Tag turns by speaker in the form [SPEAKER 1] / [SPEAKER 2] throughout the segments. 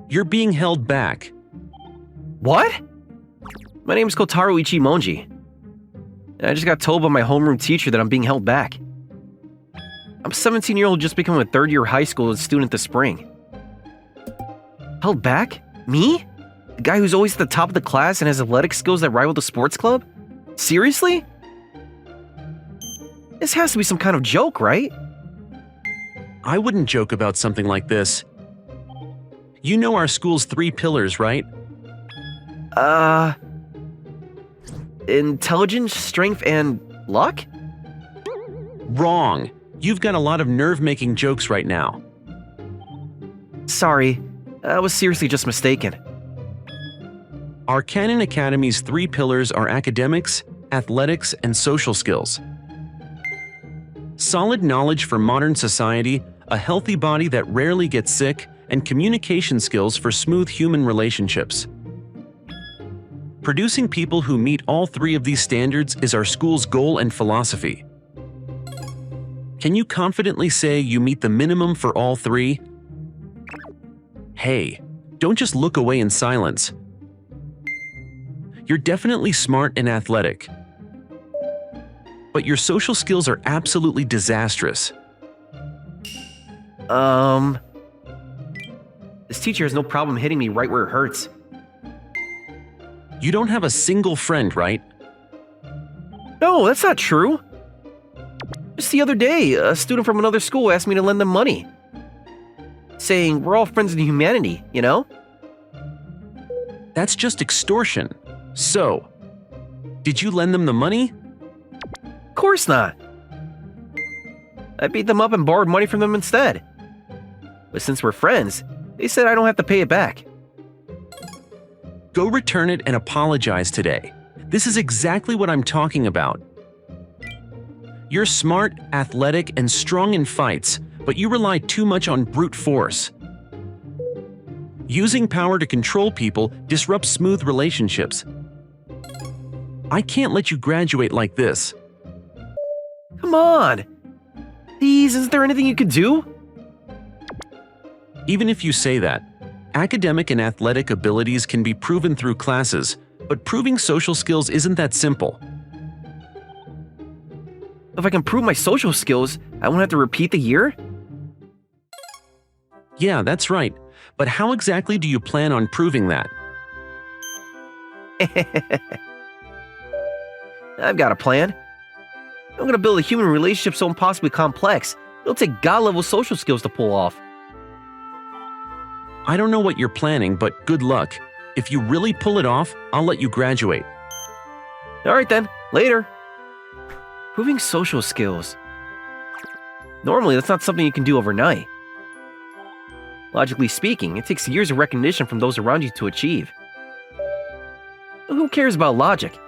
[SPEAKER 1] You're being held back.
[SPEAKER 2] What? My name is Kotaro Ichimonji. And I just got told by my homeroom teacher that I'm being held back. I'm a 17-year-old just becoming a third-year high school student this spring. Held back? Me? The guy who's always at the top of the class and has athletic skills that rival the sports club? Seriously? This has to be some kind of joke, right?
[SPEAKER 1] I wouldn't joke about something like this. You know our school's 3 pillars, right?
[SPEAKER 2] Intelligence, strength, and luck?
[SPEAKER 1] Wrong. You've got a lot of nerve-making jokes right now.
[SPEAKER 2] Sorry, I was seriously just mistaken.
[SPEAKER 1] Our Kanon Academy's 3 pillars are academics, athletics, and social skills. Solid knowledge for modern society, a healthy body that rarely gets sick, and communication skills for smooth human relationships. Producing people who meet all 3 of these standards is our school's goal and philosophy. Can you confidently say you meet the minimum for all 3? Hey, don't just look away in silence. You're definitely smart and athletic, but your social skills are absolutely disastrous.
[SPEAKER 2] This teacher has no problem hitting me right where it hurts.
[SPEAKER 1] You don't have a single friend, right?
[SPEAKER 2] No, that's not true. Just the other day, a student from another school asked me to lend them money. Saying, we're all friends in humanity, you know?
[SPEAKER 1] That's just extortion. So, did you lend them the money?
[SPEAKER 2] Of course not. I beat them up and borrowed money from them instead. But since we're friends, they said I don't have to pay it back.
[SPEAKER 1] Go return it and apologize today. This is exactly what I'm talking about. You're smart, athletic, and strong in fights, but you rely too much on brute force. Using power to control people disrupts smooth relationships. I can't let you graduate like this.
[SPEAKER 2] Come on! Please, isn't there anything you could do?
[SPEAKER 1] Even if you say that, academic and athletic abilities can be proven through classes, but proving social skills isn't that simple.
[SPEAKER 2] If I can prove my social skills, I won't have to repeat the year?
[SPEAKER 1] Yeah, that's right. But how exactly do you plan on proving that?
[SPEAKER 2] I've got a plan. I'm gonna build a human relationship so impossibly complex, it'll take God-level social skills to pull off.
[SPEAKER 1] I don't know what you're planning, but good luck. If you really pull it off, I'll let you graduate.
[SPEAKER 2] Alright then, later. Proving social skills. Normally, that's not something you can do overnight. Logically speaking, it takes years of recognition from those around you to achieve. But who cares about logic?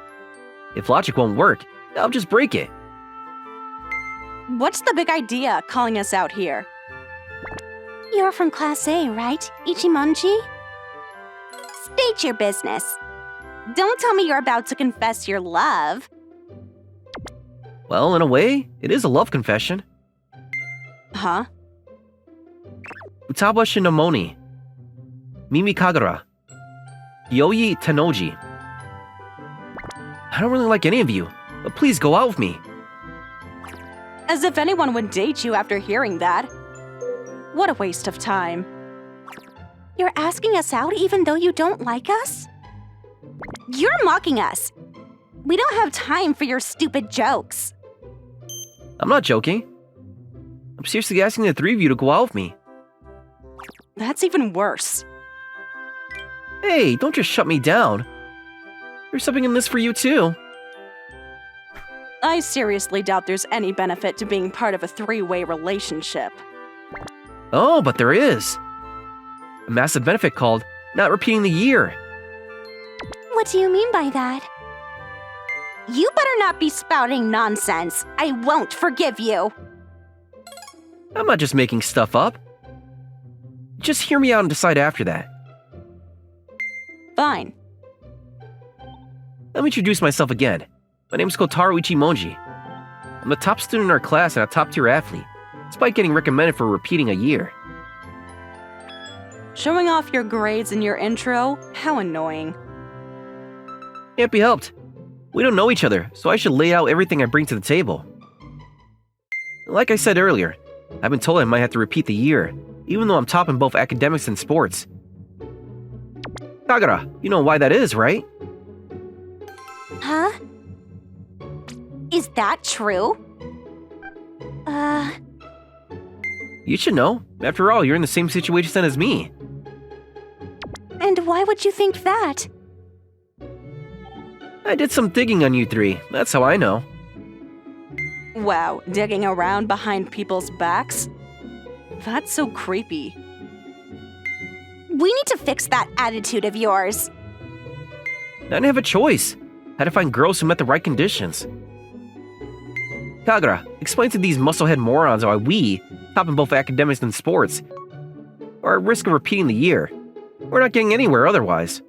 [SPEAKER 2] If logic won't work, I'll just break it.
[SPEAKER 3] What's the big idea calling us out here?
[SPEAKER 4] You're from Class A, right, Ichimonji? State your business.
[SPEAKER 3] Don't tell me you're about to confess your love.
[SPEAKER 2] Well, in a way, it is a love confession.
[SPEAKER 3] Huh?
[SPEAKER 2] Utaba Shinomoni. Mimi Kagura. Yoi Tenoji. I don't really like any of you, but please go out with me.
[SPEAKER 3] As if anyone would date you after hearing that. What a waste of time.
[SPEAKER 4] You're asking us out even though you don't like us?
[SPEAKER 3] You're mocking us. We don't have time for your stupid jokes.
[SPEAKER 2] I'm not joking. I'm seriously asking the 3 of you to go out with me.
[SPEAKER 3] That's even worse.
[SPEAKER 2] Hey, don't just shut me down. There's something in this for you too.
[SPEAKER 3] I seriously doubt there's any benefit to being part of a 3-way relationship.
[SPEAKER 2] Oh, but there is. A massive benefit called not repeating the year.
[SPEAKER 4] What do you mean by that?
[SPEAKER 3] You better not be spouting nonsense. I won't forgive you.
[SPEAKER 2] I'm not just making stuff up. Just hear me out and decide after that.
[SPEAKER 3] Fine.
[SPEAKER 2] Let me introduce myself again. My name is Kotaro Ichimonji. I'm a top student in our class and a top-tier athlete, despite getting recommended for repeating a year.
[SPEAKER 3] Showing off your grades in your intro? How annoying.
[SPEAKER 2] Can't be helped. We don't know each other, so I should lay out everything I bring to the table. Like I said earlier, I've been told I might have to repeat the year, even though I'm top in both academics and sports. Kagura, you know why that is, right?
[SPEAKER 4] Huh? Is that true?
[SPEAKER 2] You should know. After all, you're in the same situation as me.
[SPEAKER 4] And why would you think that?
[SPEAKER 2] I did some digging on you three, that's how I know.
[SPEAKER 3] Wow, digging around behind people's backs? That's so creepy.
[SPEAKER 4] We need to fix that attitude of yours.
[SPEAKER 2] I didn't have a choice. Had to find girls who met the right conditions. Kagura, explain to these musclehead morons why we, top in both academics and sports, are at risk of repeating the year. We're not getting anywhere otherwise.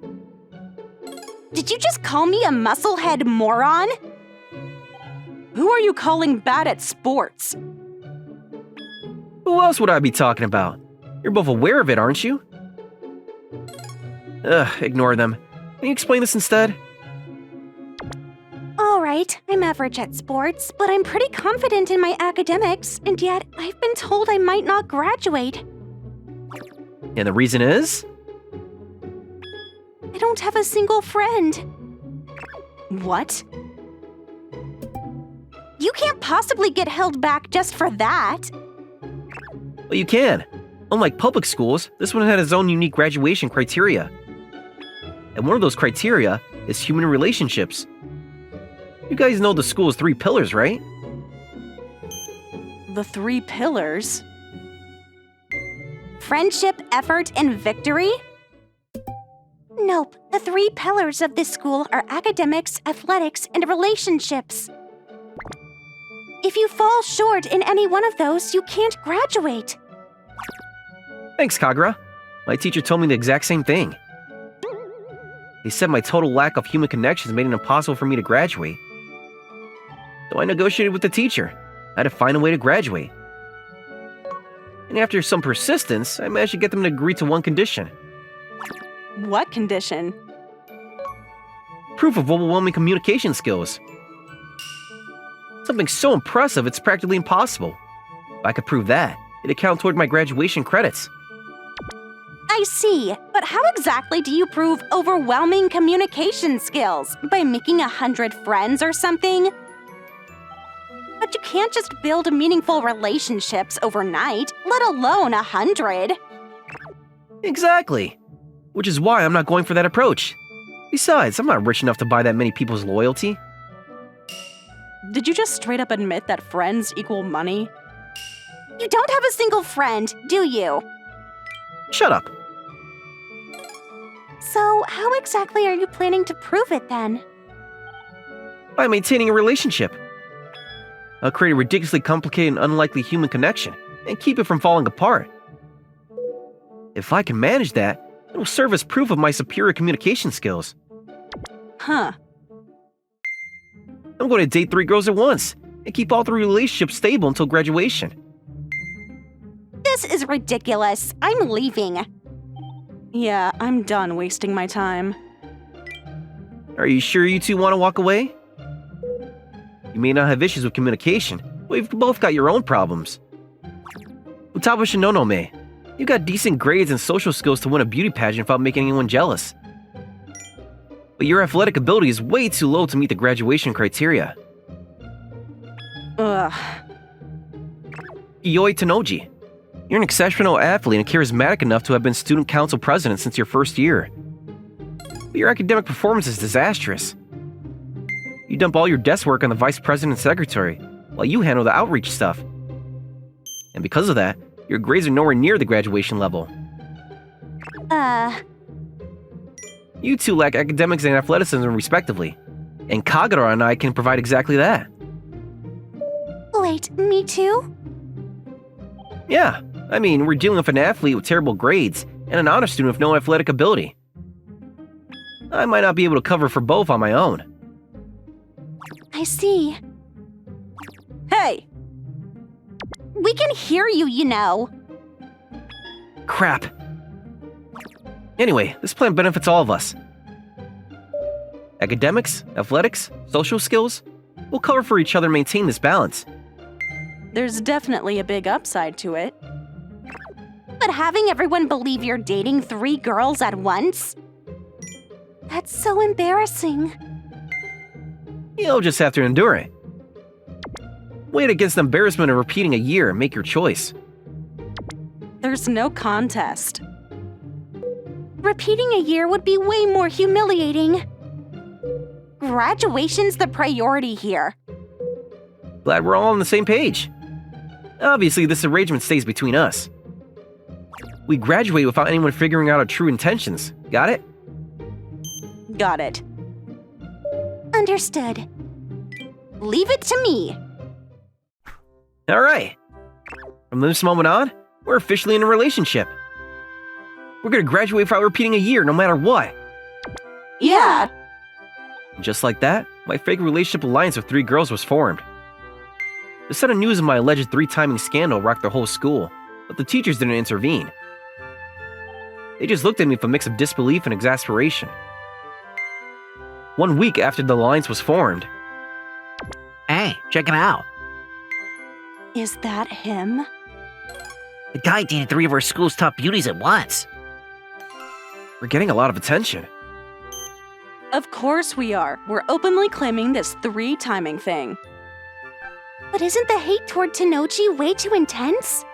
[SPEAKER 4] Did you just call me a musclehead moron?
[SPEAKER 3] Who are you calling bad at sports?
[SPEAKER 2] Who else would I be talking about? You're both aware of it, aren't you? Ugh, ignore them. Can you explain this instead?
[SPEAKER 4] Alright, I'm average at sports, but I'm pretty confident in my academics, and yet I've been told I might not graduate.
[SPEAKER 2] And the reason is?
[SPEAKER 4] I don't have a single friend.
[SPEAKER 3] What?
[SPEAKER 4] You can't possibly get held back just for that.
[SPEAKER 2] Well, you can. Unlike public schools, this one had its own unique graduation criteria. And one of those criteria is human relationships. You guys know the school's 3 pillars, right?
[SPEAKER 3] The 3 pillars?
[SPEAKER 4] Friendship, effort, and victory? Nope, the 3 pillars of this school are academics, athletics, and relationships. If you fall short in any one of those, you can't graduate.
[SPEAKER 2] Thanks, Kagura. My teacher told me the exact same thing. He said my total lack of human connections made it impossible for me to graduate. So I negotiated with the teacher. I had to find a way to graduate. And after some persistence, I managed to get them to agree to one condition.
[SPEAKER 3] What condition?
[SPEAKER 2] Proof of overwhelming communication skills. Something so impressive it's practically impossible. If I could prove that, it'd count toward my graduation credits.
[SPEAKER 4] I see, but how exactly do you prove overwhelming communication skills? By making 100 friends or something? But you can't just build meaningful relationships overnight, let alone 100.
[SPEAKER 2] Exactly. Which is why I'm not going for that approach. Besides, I'm not rich enough to buy that many people's loyalty.
[SPEAKER 3] Did you just straight up admit that friends equal money?
[SPEAKER 4] You don't have a single friend, do you?
[SPEAKER 2] Shut up.
[SPEAKER 4] So, how exactly are you planning to prove it then?
[SPEAKER 2] By maintaining a relationship. I'll create a ridiculously complicated and unlikely human connection and keep it from falling apart. If I can manage that, it will serve as proof of my superior communication skills.
[SPEAKER 3] Huh.
[SPEAKER 2] I'm going to date 3 girls at once and keep all 3 relationships stable until graduation.
[SPEAKER 4] This is ridiculous. I'm leaving.
[SPEAKER 3] Yeah, I'm done wasting my time.
[SPEAKER 2] Are you sure you two want to walk away? You may not have issues with communication, but you've both got your own problems. Utaba Shinonome, you got decent grades and social skills to win a beauty pageant without making anyone jealous. But your athletic ability is way too low to meet the graduation criteria.
[SPEAKER 3] Ugh.
[SPEAKER 2] Ioi Tenoji, you're an exceptional athlete and charismatic enough to have been student council president since your first year. But your academic performance is disastrous. You dump all your desk work on the vice president and secretary, while you handle the outreach stuff. And because of that, your grades are nowhere near the graduation level. You two lack academics and athleticism respectively, and Kagura and I can provide exactly that.
[SPEAKER 4] Wait, me too?
[SPEAKER 2] Yeah, I mean, we're dealing with an athlete with terrible grades and an honor student with no athletic ability. I might not be able to cover for both on my own.
[SPEAKER 4] I see.
[SPEAKER 3] Hey!
[SPEAKER 4] We can hear you, you know.
[SPEAKER 2] Crap. Anyway, this plan benefits all of us. Academics, athletics, social skills, we'll cover for each other and maintain this balance.
[SPEAKER 3] There's definitely a big upside to it.
[SPEAKER 4] But having everyone believe you're dating 3 girls at once? That's so embarrassing.
[SPEAKER 2] You'll just have to endure it. Weigh it against the embarrassment of repeating a year and make your choice.
[SPEAKER 3] There's no contest.
[SPEAKER 4] Repeating a year would be way more humiliating. Graduation's the priority here.
[SPEAKER 2] Glad we're all on the same page. Obviously, this arrangement stays between us. We graduate without anyone figuring out our true intentions. Got it?
[SPEAKER 3] Got it.
[SPEAKER 4] Understood. Leave it to me.
[SPEAKER 2] Alright. From this moment on, we're officially in a relationship. We're gonna graduate without repeating a year, no matter what.
[SPEAKER 3] Yeah.
[SPEAKER 2] Just like that, my fake relationship alliance with 3 girls was formed. The sudden news of my alleged 3-timing scandal rocked the whole school, but the teachers didn't intervene. They just looked at me with a mix of disbelief and exasperation. 1 week after the alliance was formed,
[SPEAKER 5] Hey, check it out.
[SPEAKER 3] Is that him?
[SPEAKER 5] The guy dated 3 of our school's top beauties at once.
[SPEAKER 2] we're getting a lot of attention.
[SPEAKER 3] Of course we are. We're openly claiming this 3-timing thing.
[SPEAKER 4] But isn't the hate toward Tanochi way too intense?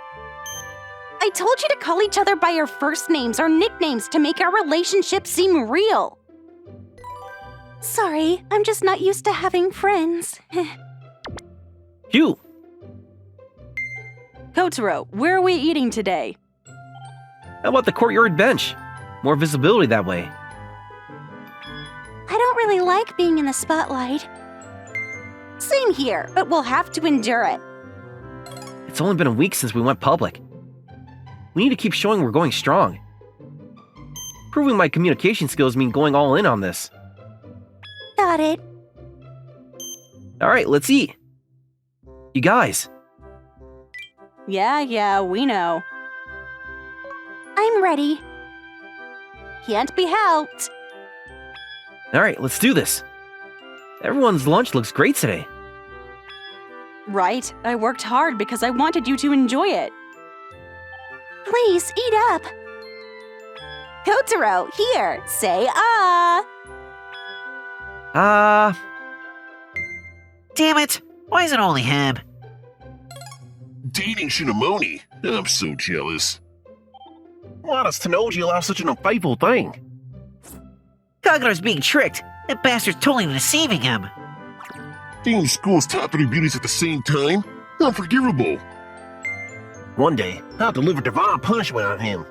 [SPEAKER 4] I told you to call each other by your first names or nicknames to make our relationship seem real. Sorry, I'm just not used to having friends.
[SPEAKER 2] Phew!
[SPEAKER 3] Kotaro, where are we eating today?
[SPEAKER 2] How about the courtyard bench? More visibility that way.
[SPEAKER 4] I don't really like being in the spotlight. Same here, but we'll have to endure it.
[SPEAKER 2] It's only been a week since we went public. We need to keep showing we're going strong. Proving my communication skills mean going all in on this.
[SPEAKER 4] Got it.
[SPEAKER 2] Alright, let's eat. You guys,
[SPEAKER 3] Yeah, we know.
[SPEAKER 4] I'm ready. Can't be helped.
[SPEAKER 2] alright, let's do this. Everyone's lunch looks great today.
[SPEAKER 3] Right, I worked hard because I wanted you to enjoy it.
[SPEAKER 4] Please, eat up. Kotaro, here, say ah.
[SPEAKER 5] Damn it! Why is it only him?
[SPEAKER 6] Dating Shinamoni? I'm so jealous.
[SPEAKER 2] Why does Tanoji allow such an unfaithful thing?
[SPEAKER 5] Kagura's being tricked. That bastard's totally deceiving him.
[SPEAKER 6] Dating school's top 3 beauties at the same time? Unforgivable.
[SPEAKER 7] One day, I'll deliver divine punishment on him.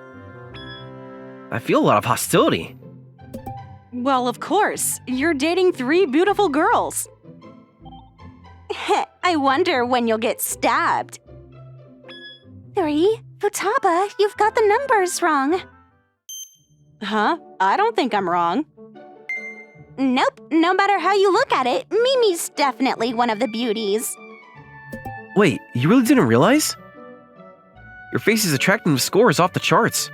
[SPEAKER 2] I feel a lot of hostility.
[SPEAKER 3] Well, of course. You're dating 3 beautiful girls.
[SPEAKER 4] I wonder when you'll get stabbed. 3? Futaba, you've got the numbers wrong.
[SPEAKER 3] Huh? I don't think I'm wrong.
[SPEAKER 4] Nope, no matter how you look at it, Mimi's definitely one of the beauties.
[SPEAKER 2] Wait, you really didn't realize? Your face's attractive score is off the charts.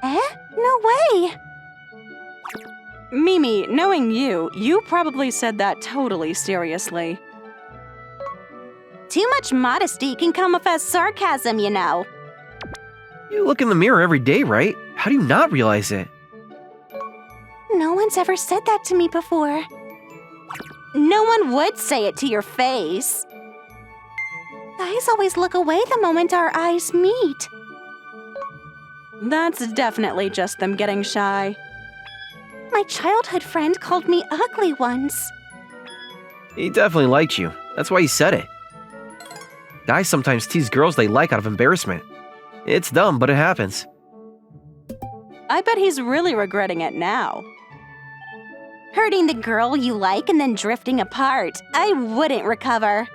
[SPEAKER 4] Eh? No way!
[SPEAKER 3] Mimi, knowing you probably said that totally seriously.
[SPEAKER 4] Too much modesty can come off as sarcasm, you know.
[SPEAKER 2] You look in the mirror every day, right? How do you not realize it?
[SPEAKER 4] No one's ever said that to me before. No one would say it to your face. Guys always look away the moment our eyes meet.
[SPEAKER 3] That's definitely just them getting shy.
[SPEAKER 4] My childhood friend called me ugly once.
[SPEAKER 2] He definitely liked you. That's why he said it. Guys sometimes tease girls they like out of embarrassment. It's dumb, but it happens.
[SPEAKER 3] I bet he's really regretting it now.
[SPEAKER 4] Hurting the girl you like and then drifting apart. I wouldn't recover.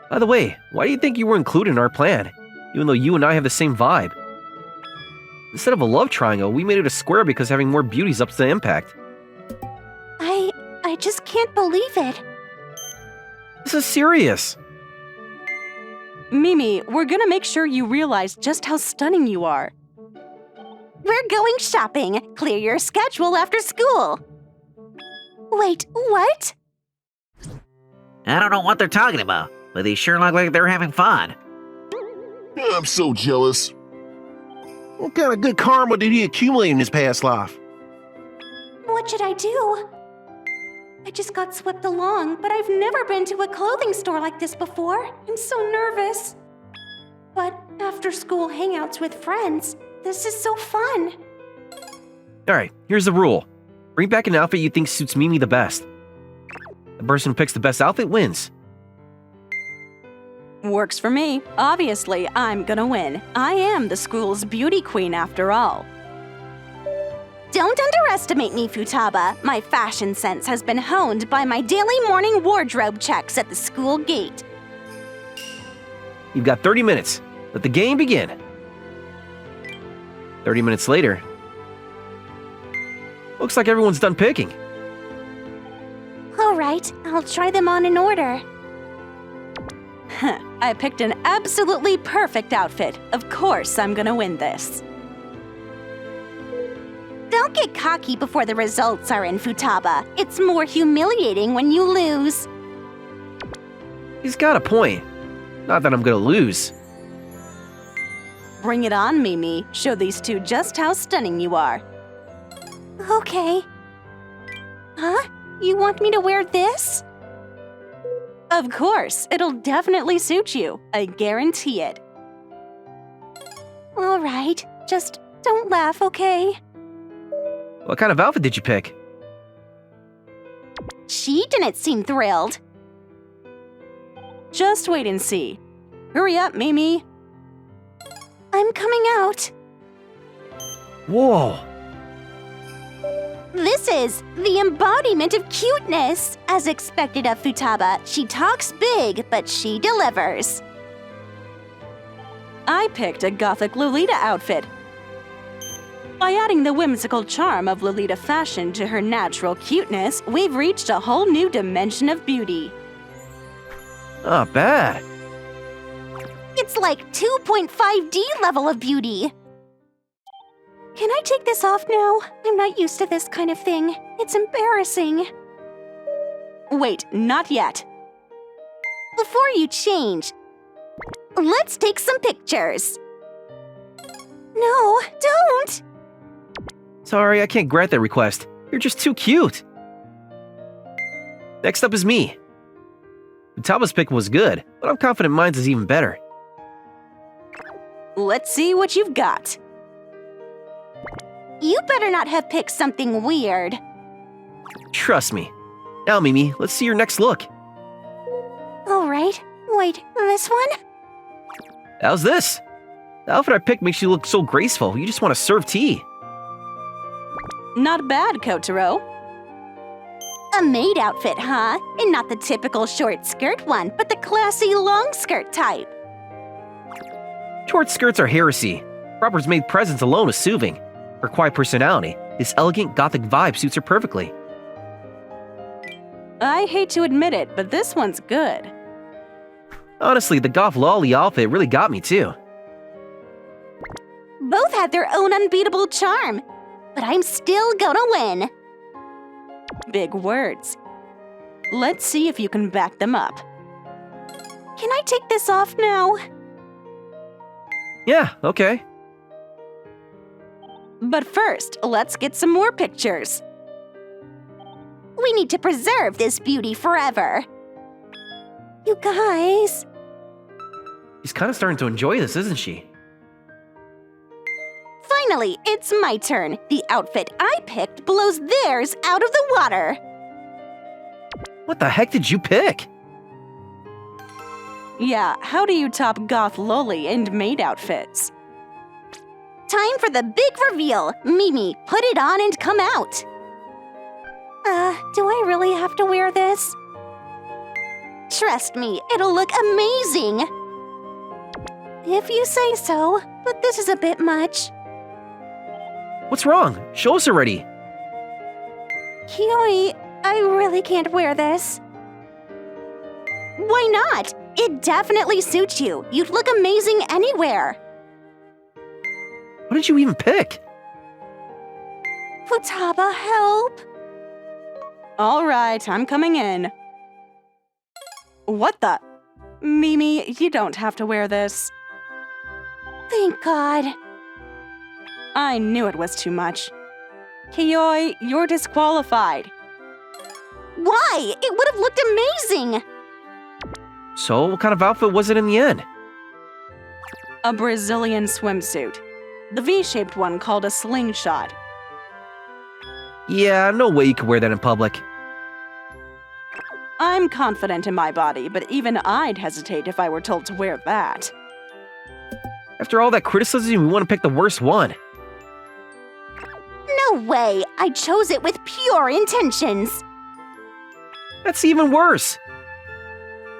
[SPEAKER 2] By the way, why do you think you were included in our plan, even though you and I have the same vibe? Instead of a love triangle, we made it a square because having more beauties ups the impact.
[SPEAKER 4] I just can't believe it.
[SPEAKER 2] This is serious.
[SPEAKER 3] Mimi, we're gonna make sure you realize just how stunning you are.
[SPEAKER 4] We're going shopping. Clear your schedule after school. Wait, what?
[SPEAKER 5] I don't know what they're talking about, but they sure look like they're having fun.
[SPEAKER 6] I'm so jealous.
[SPEAKER 7] What kind of good karma did he accumulate in his past life?
[SPEAKER 4] What should I do? I just got swept along, but I've never been to a clothing store like this before. I'm so nervous. But after school hangouts with friends, this is so fun.
[SPEAKER 2] Alright, here's the rule. Bring back an outfit you think suits Mimi the best. The person who picks the best outfit wins.
[SPEAKER 3] Works for me. Obviously, I'm gonna win. I am the school's beauty queen after all.
[SPEAKER 4] Don't underestimate me, Futaba. My fashion sense has been honed by my daily morning wardrobe checks at the school gate.
[SPEAKER 2] You've got 30 minutes. Let the game begin. 30 minutes later. Looks like everyone's done picking.
[SPEAKER 4] All right, I'll try them on in order.
[SPEAKER 3] I picked an absolutely perfect outfit. Of course, I'm gonna win this.
[SPEAKER 4] Don't get cocky before the results are in, Futaba. It's more humiliating when you lose.
[SPEAKER 2] He's got a point. Not that I'm gonna lose.
[SPEAKER 3] Bring it on, Mimi. Show these two just how stunning you are.
[SPEAKER 4] Okay. Huh? You want me to wear this?
[SPEAKER 3] Of course, it'll definitely suit you. I guarantee it.
[SPEAKER 4] All right, just don't laugh, okay?
[SPEAKER 2] What kind of outfit did you pick?
[SPEAKER 4] She didn't seem thrilled.
[SPEAKER 3] Just wait and see. Hurry up, Mimi.
[SPEAKER 4] I'm coming out.
[SPEAKER 2] Whoa.
[SPEAKER 4] This is the embodiment of cuteness. As expected of Futaba, she talks big, but she delivers.
[SPEAKER 3] I picked a gothic Lolita outfit. By adding the whimsical charm of Lolita fashion to her natural cuteness, we've reached a whole new dimension of beauty.
[SPEAKER 2] Not bad.
[SPEAKER 4] It's like 2.5D level of beauty. Can I take this off now? I'm not used to this kind of thing. It's embarrassing.
[SPEAKER 3] Wait, not yet.
[SPEAKER 4] Before you change, let's take some pictures. No, don't!
[SPEAKER 2] Sorry, I can't grant that request. You're just too cute. Next up is me. Futaba's pick was good, but I'm confident mine's is even better.
[SPEAKER 3] Let's see what you've got.
[SPEAKER 4] You better not have picked something weird.
[SPEAKER 2] Trust me. Now, Mimi, let's see your next look.
[SPEAKER 4] All right. Wait, this one?
[SPEAKER 2] How's this? The outfit I picked makes you look so graceful, you just want to serve tea.
[SPEAKER 3] Not bad, Kotaro.
[SPEAKER 4] A maid outfit, huh? And not the typical short skirt one, but the classy long skirt type.
[SPEAKER 2] Short skirts are heresy. Proper's maid presence alone is soothing. Her quiet personality, this elegant gothic vibe suits her perfectly.
[SPEAKER 3] I hate to admit it, but this one's good.
[SPEAKER 2] Honestly, the goth lolly outfit really got me too.
[SPEAKER 4] Both had their own unbeatable charm, but I'm still gonna win.
[SPEAKER 3] Big words. Let's see if you can back them up.
[SPEAKER 4] Can I take this off now?
[SPEAKER 2] Yeah, okay.
[SPEAKER 3] But first, let's get some more pictures.
[SPEAKER 4] We need to preserve this beauty forever. You guys.
[SPEAKER 2] She's kind of starting to enjoy this, isn't she?
[SPEAKER 4] Finally, it's my turn. The outfit I picked blows theirs out of the water.
[SPEAKER 2] What the heck did you pick?
[SPEAKER 3] Yeah, how do you top goth lolly and maid outfits?
[SPEAKER 4] Time for the big reveal. Mimi, put it on and come out. Do I really have to wear this? Trust me, it'll look amazing. If you say so, but this is a bit much.
[SPEAKER 2] What's wrong? Show us already.
[SPEAKER 4] Kioi, I really can't wear this. Why not? It definitely suits you. You'd look amazing anywhere.
[SPEAKER 2] What did you even pick?
[SPEAKER 4] Futaba, help!
[SPEAKER 3] All right, I'm coming in. What the? Mimi, you don't have to wear this.
[SPEAKER 4] Thank God.
[SPEAKER 3] I knew it was too much. Kiyoi, you're disqualified.
[SPEAKER 4] Why? It would have looked amazing!
[SPEAKER 2] So, what kind of outfit was it in the end?
[SPEAKER 3] A Brazilian swimsuit. The V-shaped one called a slingshot.
[SPEAKER 2] Yeah, no way you could wear that in public.
[SPEAKER 3] I'm confident in my body, but even I'd hesitate if I were told to wear that.
[SPEAKER 2] After all that criticism, you want to pick the worst one.
[SPEAKER 4] No way! I chose it with pure intentions!
[SPEAKER 2] That's even worse.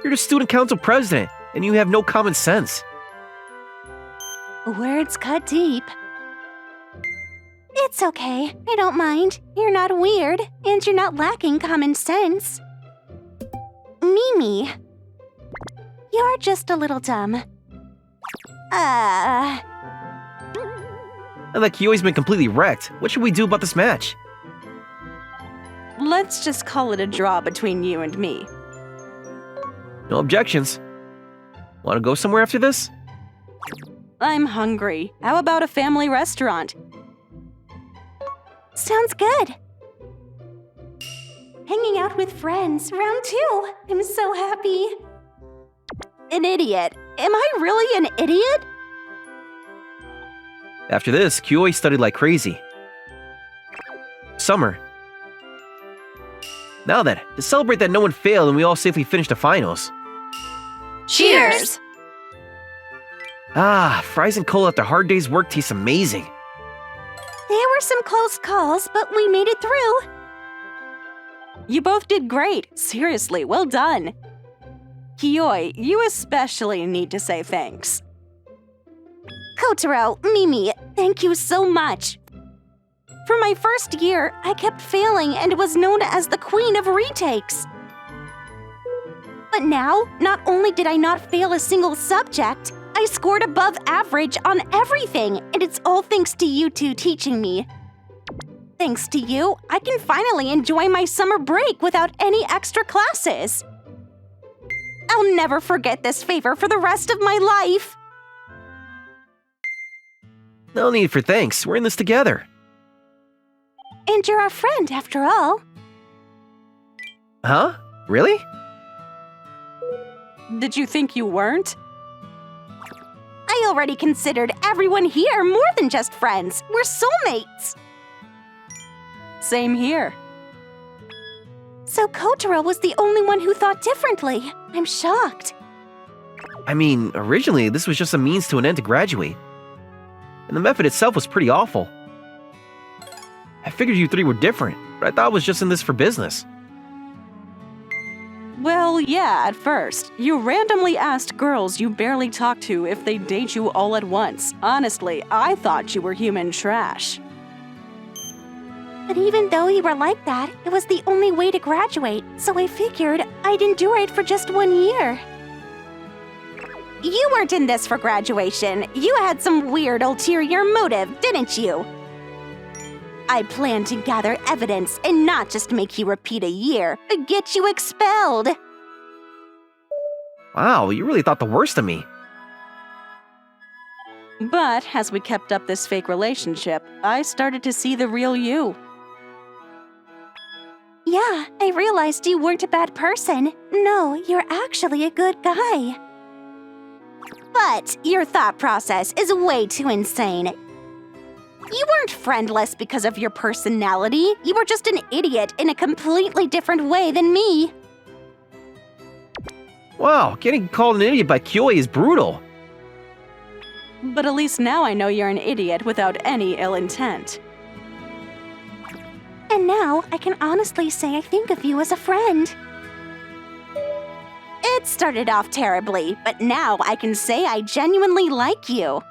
[SPEAKER 2] You're the student council president, and you have no common sense.
[SPEAKER 4] Words cut deep. It's okay. I don't mind. You're not weird, and you're not lacking common sense. Mimi, you're just a little dumb.
[SPEAKER 2] Now that Kiyoi's been completely wrecked, what should we do about this match?
[SPEAKER 3] Let's just call it a draw between you and me.
[SPEAKER 2] No objections. Want to go somewhere after this?
[SPEAKER 3] I'm hungry. How about a family restaurant?
[SPEAKER 4] Sounds good. Hanging out with friends, round 2. I'm so happy.
[SPEAKER 3] An idiot. Am I really an idiot?
[SPEAKER 2] After this, Kiyoi studied like crazy. Summer. Now then, to celebrate that no one failed and we all safely finished the finals.
[SPEAKER 3] Cheers!
[SPEAKER 2] Ah, fries and cola after a hard day's work tastes amazing.
[SPEAKER 4] There were some close calls, but we made it through.
[SPEAKER 3] You both did great. Seriously, well done. Kiyoi, you especially need to say thanks.
[SPEAKER 4] Kotaro, Mimi, thank you so much. For my first year, I kept failing and was known as the queen of retakes. But now, not only did I not fail a single subject, I scored above average on everything, and it's all thanks to you two teaching me. Thanks to you, I can finally enjoy my summer break without any extra classes. I'll never forget this favor for the rest of my life.
[SPEAKER 2] No need for thanks, we're in this together.
[SPEAKER 4] And you're a friend, after all.
[SPEAKER 2] Huh? Really?
[SPEAKER 3] Did you think you weren't?
[SPEAKER 4] I already considered everyone here more than just friends. We're soulmates.
[SPEAKER 3] Same here.
[SPEAKER 4] So Kotaro was the only one who thought differently. I'm shocked.
[SPEAKER 2] I mean, originally this was just a means to an end to graduate. And the method itself was pretty awful. I figured you three were different, but I thought I was just in this for business.
[SPEAKER 3] Well, yeah, at first. You randomly asked girls you barely talk to if they'd date you all at once. Honestly, I thought you were human trash.
[SPEAKER 4] But even though you were like that, it was the only way to graduate, so I figured I'd endure it for just 1 year. You weren't in this for graduation. You had some weird ulterior motive, didn't you? I planned to gather evidence and not just make you repeat a year, but get you expelled.
[SPEAKER 2] Wow, you really thought the worst of me.
[SPEAKER 3] But as we kept up this fake relationship, I started to see the real you.
[SPEAKER 4] Yeah, I realized you weren't a bad person. No, you're actually a good guy. But your thought process is way too insane. You weren't friendless because of your personality. You were just an idiot in a completely different way than me.
[SPEAKER 2] Wow, getting called an idiot by Kiyoi is brutal.
[SPEAKER 3] But at least now I know you're an idiot without any ill intent.
[SPEAKER 4] And now I can honestly say I think of you as a friend. It started off terribly, but now I can say I genuinely like you.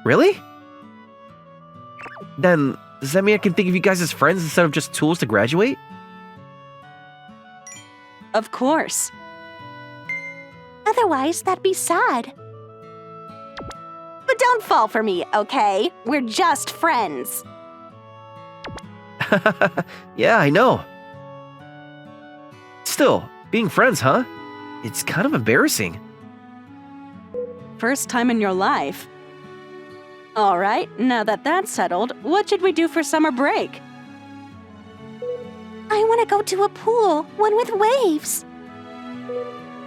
[SPEAKER 2] Really? Then, does that mean I can think of you guys as friends instead of just tools to graduate?
[SPEAKER 3] Of course.
[SPEAKER 4] Otherwise, that'd be sad.
[SPEAKER 3] But don't fall for me, okay? We're just friends.
[SPEAKER 2] Yeah, I know. Still, being friends, huh? It's kind of embarrassing.
[SPEAKER 3] First time in your life. All right, now that that's settled, what should we do for summer break?
[SPEAKER 4] I want to go to a pool, one with waves.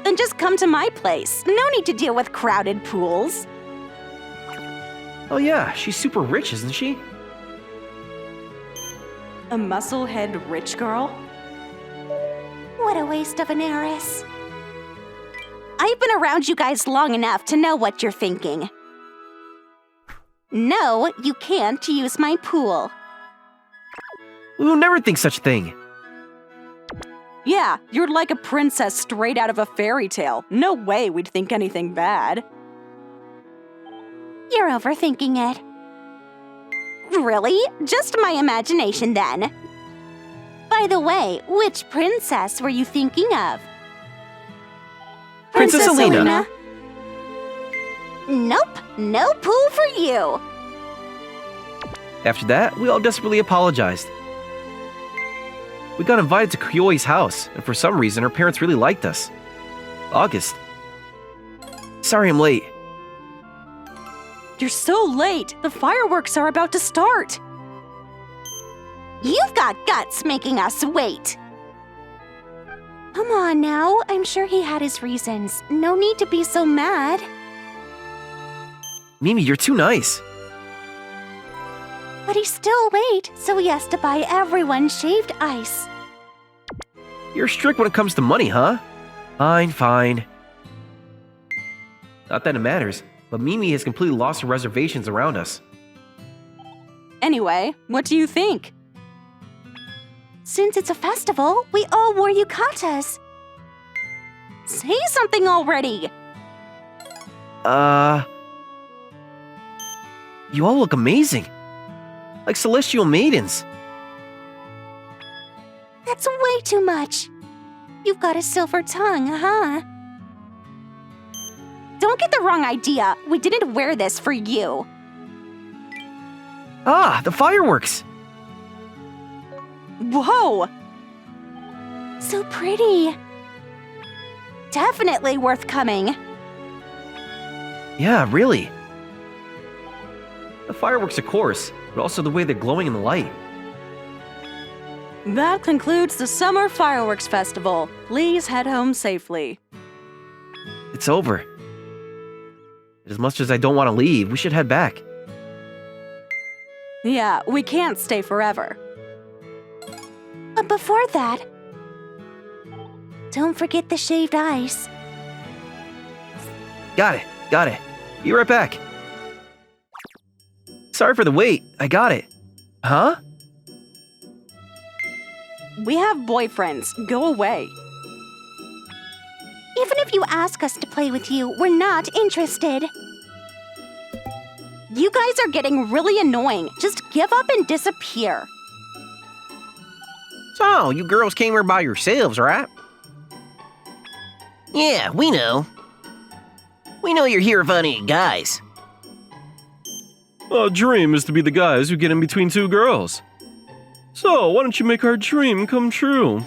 [SPEAKER 3] Then just come to my place. No need to deal with crowded pools.
[SPEAKER 2] Oh yeah, she's super rich, isn't she?
[SPEAKER 3] A muscle-head rich girl?
[SPEAKER 4] What a waste of an heiress.
[SPEAKER 3] I've been around you guys long enough to know what you're thinking.
[SPEAKER 4] No, you can't use my pool.
[SPEAKER 2] We will never think such a thing.
[SPEAKER 3] Yeah, you're like a princess straight out of a fairy tale. No way we'd think anything bad.
[SPEAKER 4] You're overthinking it.
[SPEAKER 3] Really? Just my imagination then.
[SPEAKER 4] By the way, which princess were you thinking of?
[SPEAKER 2] Princess Alina.
[SPEAKER 4] Nope, no pool for you.
[SPEAKER 2] After that, we all desperately apologized. We got invited to Kyoi's house, and for some reason, her parents really liked us. August. Sorry I'm late.
[SPEAKER 3] You're so late. The fireworks are about to start.
[SPEAKER 4] You've got guts making us wait. Come on now, I'm sure he had his reasons. No need to be so mad.
[SPEAKER 2] Mimi, you're too nice.
[SPEAKER 4] But he's still late, so he has to buy everyone shaved ice.
[SPEAKER 2] You're strict when it comes to money, huh? Fine. Not that it matters, but Mimi has completely lost her reservations around us.
[SPEAKER 3] Anyway, what do you think?
[SPEAKER 4] Since it's a festival, we all wore yukatas.
[SPEAKER 3] Say something already!
[SPEAKER 2] You all look amazing. Like celestial maidens.
[SPEAKER 4] That's way too much. You've got a silver tongue, huh?
[SPEAKER 3] Don't get the wrong idea. We didn't wear this for you.
[SPEAKER 2] Ah, the fireworks.
[SPEAKER 3] Whoa!
[SPEAKER 4] So pretty.
[SPEAKER 3] Definitely worth coming.
[SPEAKER 2] Yeah, really. The fireworks, of course, but also the way they're glowing in the light.
[SPEAKER 3] That concludes the Summer Fireworks Festival. Please head home safely.
[SPEAKER 2] It's over. As much as I don't want to leave, we should head back.
[SPEAKER 3] Yeah, we can't stay forever.
[SPEAKER 4] But before that, don't forget the shaved ice.
[SPEAKER 2] Got it. Be right back. Sorry for the wait. I got it. Huh?
[SPEAKER 3] We have boyfriends. Go away.
[SPEAKER 4] Even if you ask us to play with you, we're not interested.
[SPEAKER 3] You guys are getting really annoying. Just give up and disappear.
[SPEAKER 5] So, you girls came here by yourselves, right? Yeah, we know. We know you're here for any guys.
[SPEAKER 8] Our dream is to be the guys who get in between two girls. So, why don't you make our dream come true?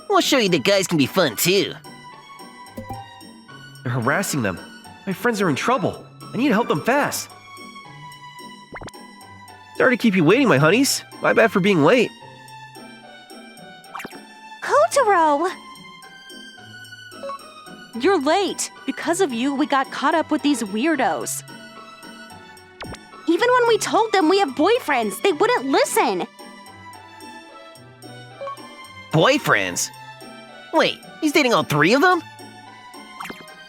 [SPEAKER 5] We'll show you that guys can be fun, too.
[SPEAKER 2] They're harassing them. My friends are in trouble. I need to help them fast. Sorry to keep you waiting, my honeys. My bad for being late.
[SPEAKER 4] Kotaro!
[SPEAKER 3] You're late. Because of you, we got caught up with these weirdos. Even when we told them we have boyfriends, they wouldn't listen.
[SPEAKER 5] Boyfriends? Wait, he's dating all three of them?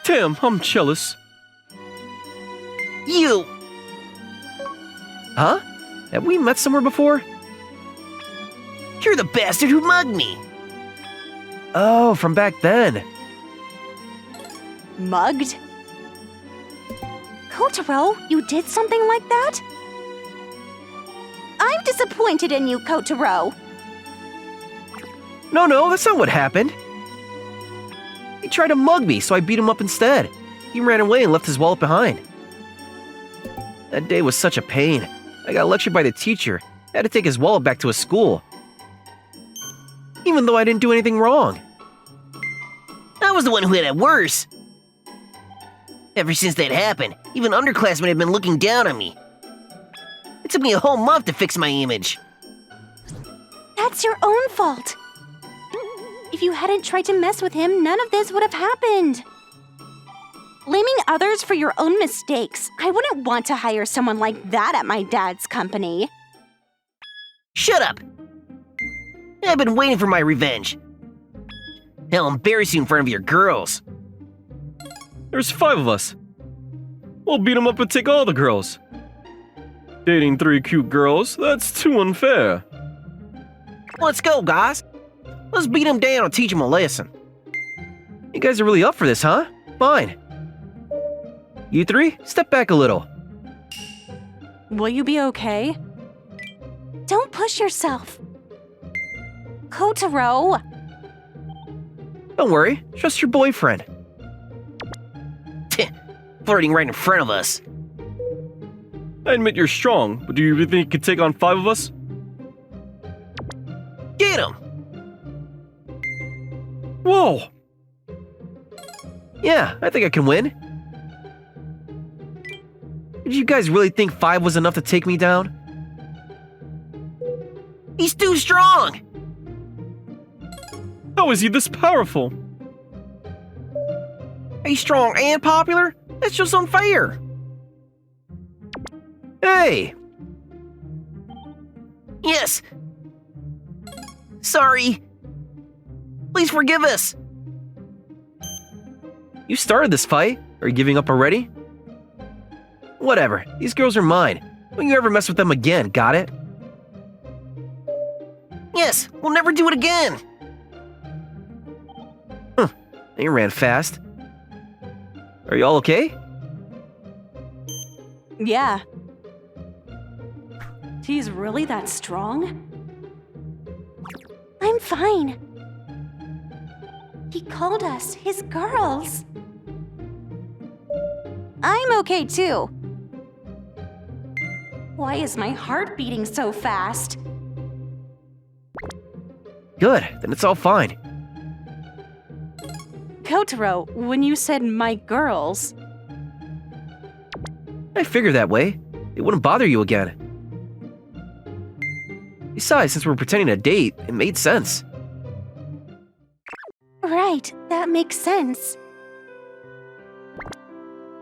[SPEAKER 8] Damn, I'm jealous.
[SPEAKER 5] You!
[SPEAKER 2] Huh? Have we met somewhere before?
[SPEAKER 5] You're the bastard who mugged me!
[SPEAKER 2] Oh, from back then.
[SPEAKER 3] Mugged?
[SPEAKER 4] Kotaro, you did something like that?
[SPEAKER 3] I'm disappointed in you, Kotaro.
[SPEAKER 2] No, that's not what happened. He tried to mug me, so I beat him up instead. He ran away and left his wallet behind. That day was such a pain. I got lectured by the teacher, I had to take his wallet back to his school. Even though I didn't do anything wrong.
[SPEAKER 5] I was the one who had it worse. Ever since that happened, even underclassmen have been looking down on me. It took me a whole month to fix my image.
[SPEAKER 4] That's your own fault. If you hadn't tried to mess with him, none of this would have happened. Blaming others for your own mistakes. I wouldn't want to hire someone like that at my dad's company.
[SPEAKER 5] Shut up! I've been waiting for my revenge. I'll embarrass you in front of your girls.
[SPEAKER 8] There's 5 of us. We'll beat them up and take all the girls. Dating 3 cute girls? That's too unfair.
[SPEAKER 5] Let's go, guys. Let's beat them down and teach them a lesson.
[SPEAKER 2] You guys are really up for this, huh? Fine. You 3, step back a little.
[SPEAKER 3] Will you be okay?
[SPEAKER 4] Don't push yourself. Kotaro!
[SPEAKER 2] Don't worry, trust your boyfriend.
[SPEAKER 5] Flirting right in front of us.
[SPEAKER 8] I admit you're strong, but do you really think you could take on 5 of us?
[SPEAKER 5] Get him!
[SPEAKER 8] Whoa!
[SPEAKER 2] Yeah, I think I can win. Did you guys really think 5 was enough to take me down?
[SPEAKER 5] He's too strong!
[SPEAKER 8] How is he this powerful?
[SPEAKER 5] He's strong and popular? That's just unfair.
[SPEAKER 2] Hey!
[SPEAKER 5] Yes. Sorry. Please forgive us.
[SPEAKER 2] You started this fight. Are you giving up already? Whatever, these girls are mine. Don't you ever mess with them again, got it?
[SPEAKER 5] Yes, we'll never do it again.
[SPEAKER 2] You ran fast. Are you all okay?
[SPEAKER 3] Yeah. He's really that strong?
[SPEAKER 4] I'm fine. He called us his girls.
[SPEAKER 3] I'm okay too. Why is my heart beating so fast?
[SPEAKER 2] Good, then it's all fine.
[SPEAKER 3] Kotaro, when you said my girls,
[SPEAKER 2] I figured that way. It wouldn't bother you again. Besides, since we're pretending to date, it made sense.
[SPEAKER 4] Right, that makes sense.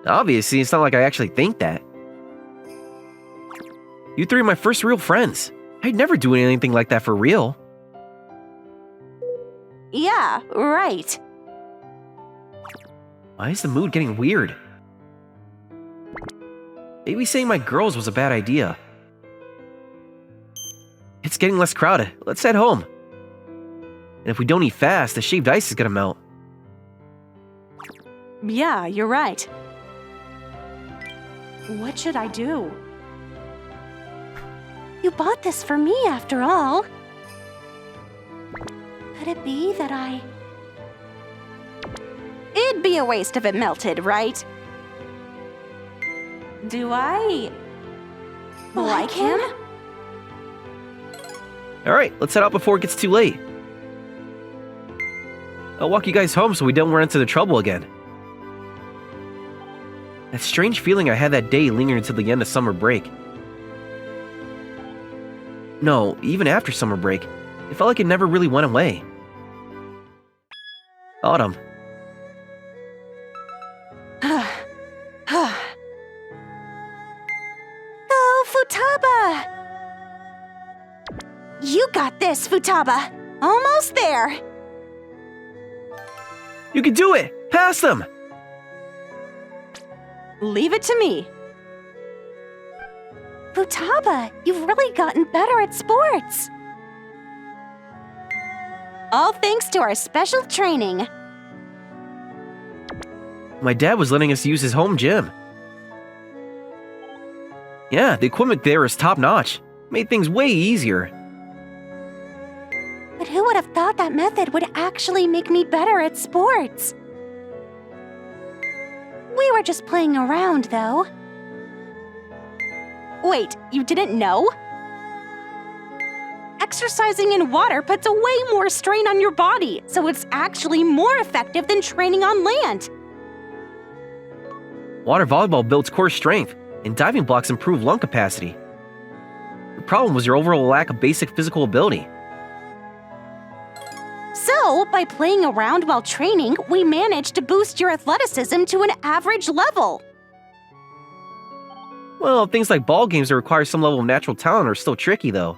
[SPEAKER 2] Obviously, it's not like I actually think that. You 3 are my first real friends. I'd never do anything like that for real.
[SPEAKER 3] yeah, right.
[SPEAKER 2] Why is the mood getting weird? Maybe saying my girls was a bad idea. It's getting less crowded. Let's head home. And if we don't eat fast, the shaved ice is gonna melt.
[SPEAKER 3] Yeah, you're right. What should I do?
[SPEAKER 4] You bought this for me after all. Could it be that I...
[SPEAKER 3] It'd be a waste if it melted, right? Do I like him?
[SPEAKER 2] Alright, let's head out before it gets too late. I'll walk you guys home so we don't run into the trouble again. That strange feeling I had that day lingered until the end of summer break. No, even after summer break, it felt like it never really went away. Autumn.
[SPEAKER 4] Go, Futaba! You got this, Futaba! Almost there!
[SPEAKER 2] You can do it! Pass them!
[SPEAKER 3] Leave it to me.
[SPEAKER 4] Futaba, you've really gotten better at sports!
[SPEAKER 3] All thanks to our special training.
[SPEAKER 2] My dad was letting us use his home gym. Yeah, the equipment there is top-notch. Made things way easier.
[SPEAKER 4] But who would have thought that method would actually make me better at sports? We were just playing around, though.
[SPEAKER 3] Wait, you didn't know?
[SPEAKER 4] exercising in water puts a way more strain on your body, so it's actually more effective than training on land.
[SPEAKER 2] Water volleyball builds core strength, and diving blocks improve lung capacity. The problem was your overall lack of basic physical ability.
[SPEAKER 4] So, by playing around while training, we managed to boost your athleticism to an average level.
[SPEAKER 2] Well, things like ball games that require some level of natural talent are still tricky, though.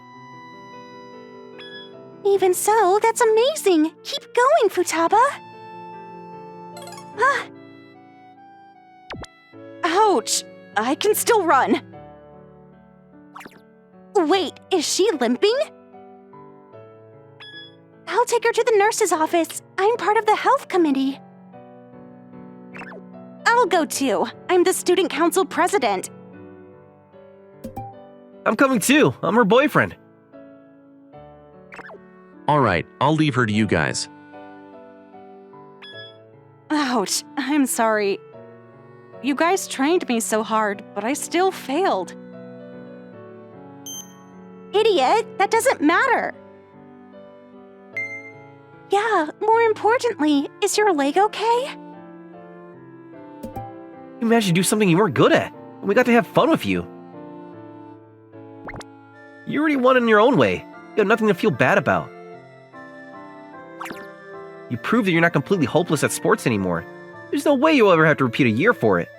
[SPEAKER 4] Even so, that's amazing. Keep going, Futaba.
[SPEAKER 3] Ouch! I can still run.
[SPEAKER 4] Wait, is she limping? I'll take her to the nurse's office. I'm part of the health committee. I'll go too. I'm the student council president.
[SPEAKER 2] I'm coming too. I'm her boyfriend.
[SPEAKER 1] All right, I'll leave her to you guys.
[SPEAKER 3] Ouch, I'm sorry. You guys trained me so hard, but I still failed.
[SPEAKER 4] Idiot, that doesn't matter. Yeah, more importantly, is your leg okay?
[SPEAKER 2] You managed to do something you weren't good at, and we got to have fun with you. You already won in your own way. You have nothing to feel bad about. You proved that you're not completely hopeless at sports anymore. There's no way you'll ever have to repeat a year for it.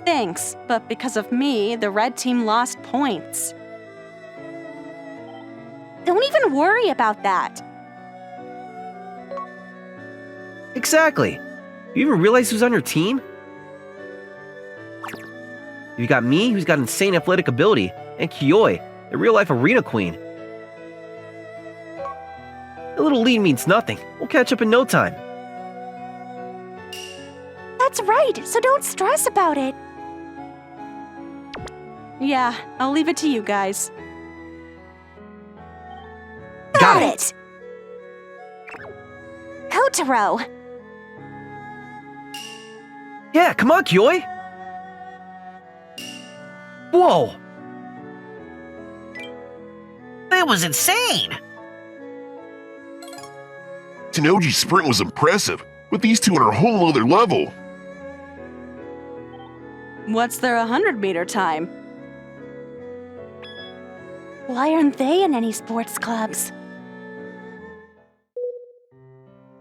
[SPEAKER 3] Thanks, but because of me, the red team lost points.
[SPEAKER 4] Don't even worry about that.
[SPEAKER 2] Exactly. You even realize who's on your team? You got me, who's got insane athletic ability, and Kiyoi, the real-life arena queen. A little lead means nothing. We'll catch up in no time.
[SPEAKER 4] That's right, so don't stress about it.
[SPEAKER 3] Yeah, I'll leave it to you guys.
[SPEAKER 2] Got it.
[SPEAKER 4] Kotaro.
[SPEAKER 2] Yeah, come on, Kiyoi. Whoa.
[SPEAKER 5] That was insane!
[SPEAKER 6] Tenoji's sprint was impressive, but these two are a whole other level.
[SPEAKER 3] What's their 100-meter time?
[SPEAKER 4] Why aren't they in any sports clubs?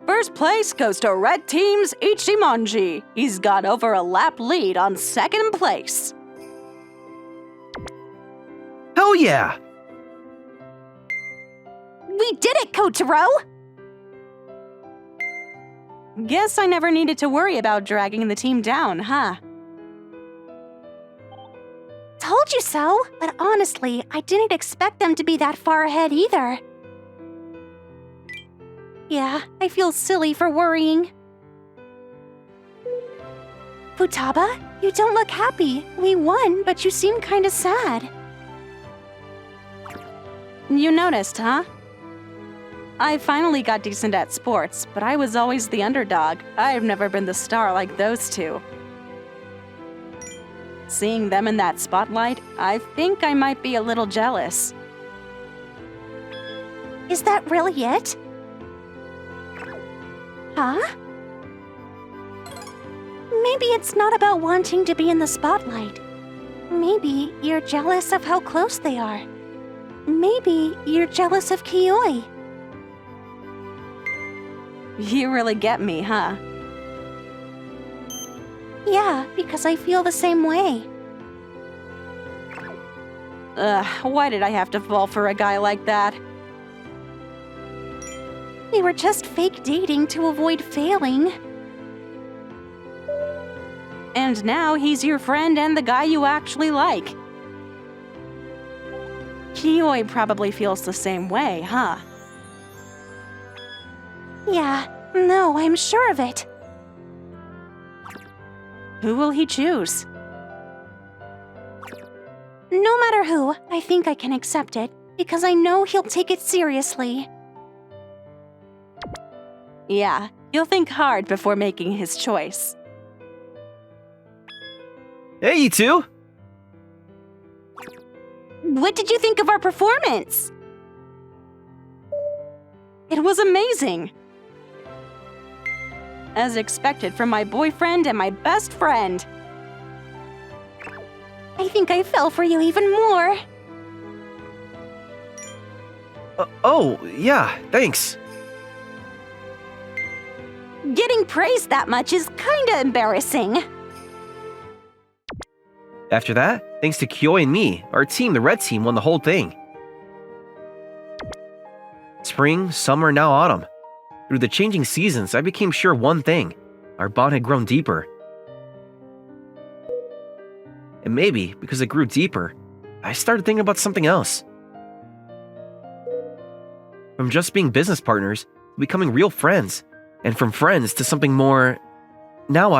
[SPEAKER 3] First place goes to Red Team's Ichimonji. He's got over a lap lead on second place.
[SPEAKER 2] Hell yeah!
[SPEAKER 4] We did it, Kotaro!
[SPEAKER 3] Guess I never needed to worry about dragging the team down, huh?
[SPEAKER 4] Told you so, but honestly, I didn't expect them to be that far ahead either. Yeah, I feel silly for worrying. Futaba, you don't look happy. We won, but you seem kinda sad.
[SPEAKER 3] You noticed, huh? I finally got decent at sports, but I was always the underdog. I've never been the star like those two. Seeing them in that spotlight, I think I might be a little jealous.
[SPEAKER 4] Is that really it? Huh? Maybe it's not about wanting to be in the spotlight. Maybe you're jealous of how close they are. Maybe you're jealous of Kiyoi.
[SPEAKER 3] You really get me, huh?
[SPEAKER 4] Yeah, because I feel the same way.
[SPEAKER 3] Why did I have to fall for a guy like that?
[SPEAKER 4] We were just fake dating to avoid failing.
[SPEAKER 3] And now he's your friend and the guy you actually like. Kiyoi probably feels the same way, huh?
[SPEAKER 4] Yeah, no, I'm sure of it.
[SPEAKER 3] Who will he choose?
[SPEAKER 4] No matter who, I think I can accept it, because I know he'll take it seriously.
[SPEAKER 3] Yeah, he'll think hard before making his choice.
[SPEAKER 2] Hey, you two!
[SPEAKER 4] What did you think of our performance?
[SPEAKER 3] It was amazing. As expected from my boyfriend and my best friend.
[SPEAKER 4] I think I fell for you even more.
[SPEAKER 2] Oh, yeah, thanks.
[SPEAKER 4] Getting praised that much is kinda embarrassing.
[SPEAKER 2] After that, thanks to Kyo and me, our team, the red team, won the whole thing. Spring, summer, now autumn. Through the changing seasons, I became sure of one thing. Our bond had grown deeper. And maybe, because it grew deeper, I started thinking about something else. From just being business partners, to becoming real friends. And from friends to something more... Now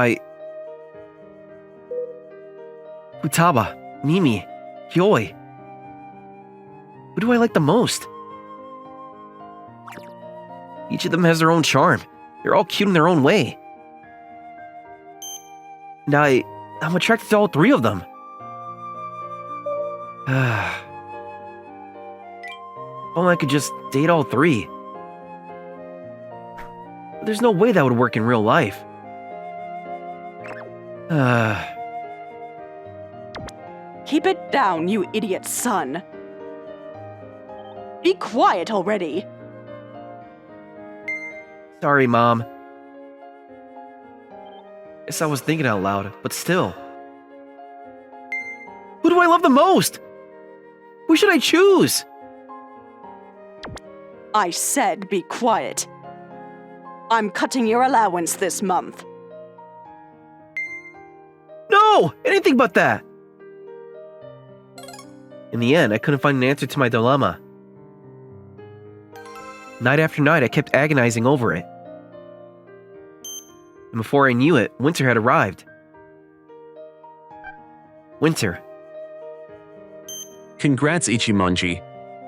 [SPEAKER 2] Futaba, Mimi, Hyoi. Who do I like the most? Each of them has their own charm. They're all cute in their own way. And I'm attracted to all three of them. If only I could just date all three. But there's no way that would work in real life.
[SPEAKER 3] Keep it down, you idiot son. Be quiet already.
[SPEAKER 2] Sorry, Mom. Guess I was thinking out loud, but still. Who do I love the most? Who should I choose?
[SPEAKER 3] I said be quiet. I'm cutting your allowance this month.
[SPEAKER 2] No! Anything but that! In the end, I couldn't find an answer to my dilemma. Night after night, I kept agonizing over it. And before I knew it, winter had arrived. Winter.
[SPEAKER 1] Congrats, Ichimonji.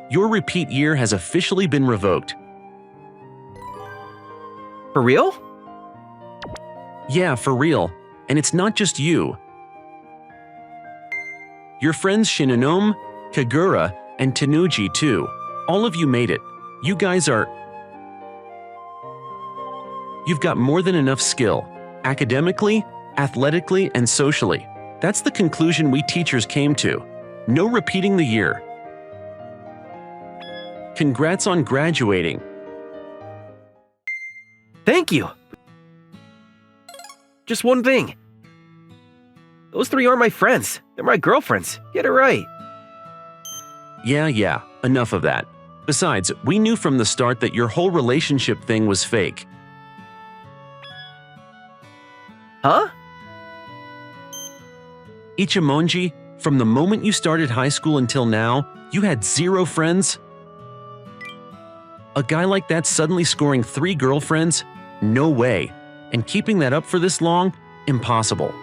[SPEAKER 1] Your repeat year has officially been revoked.
[SPEAKER 2] For real?
[SPEAKER 1] Yeah, for real. And it's not just you. Your friends Shinonome, Kagura, and Tenuji too. All of you made it. You guys are... You've got more than enough skill. Academically, athletically, and socially. That's the conclusion we teachers came to. No repeating the year. Congrats on graduating.
[SPEAKER 2] Thank you! Just one thing. Those three aren't my friends. They're my girlfriends. Get it right.
[SPEAKER 1] Yeah, enough of that. Besides, we knew from the start that your whole relationship thing was fake.
[SPEAKER 2] Huh?
[SPEAKER 1] Ichimonji, from the moment you started high school until now, you had 0 friends? A guy like that suddenly scoring 3 girlfriends? No way. And keeping that up for this long? Impossible.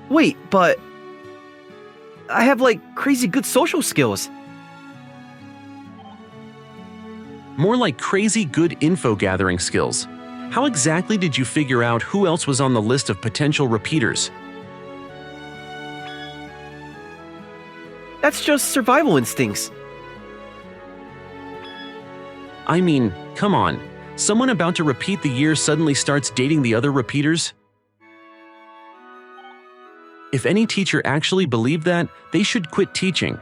[SPEAKER 2] Wait, but... I have, crazy good social skills.
[SPEAKER 1] More like crazy good info-gathering skills. How exactly did you figure out who else was on the list of potential repeaters?
[SPEAKER 2] That's just survival instincts.
[SPEAKER 1] I mean, come on. Someone about to repeat the year suddenly starts dating the other repeaters? If any teacher actually believed that, they should quit teaching.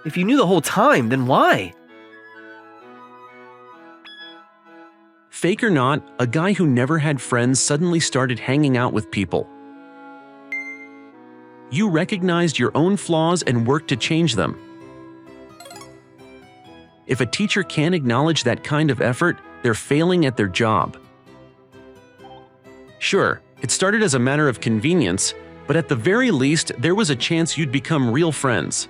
[SPEAKER 2] If you knew the whole time, then why?
[SPEAKER 1] Fake or not, a guy who never had friends suddenly started hanging out with people. You recognized your own flaws and worked to change them. If a teacher can't acknowledge that kind of effort, they're failing at their job. Sure, it started as a matter of convenience, but at the very least, there was a chance you'd become real friends.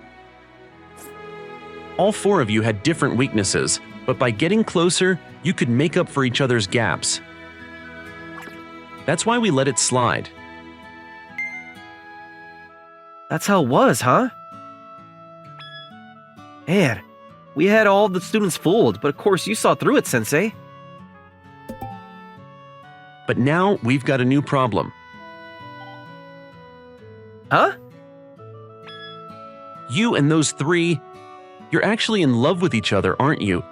[SPEAKER 1] All 4 of you had different weaknesses, but by getting closer, you could make up for each other's gaps. That's why we let it slide.
[SPEAKER 2] That's how it was, huh? Man, we had all the students fooled, but of course you saw through it, Sensei.
[SPEAKER 1] But now we've got a new problem.
[SPEAKER 2] Huh?
[SPEAKER 1] You and those three, you're actually in love with each other, aren't you?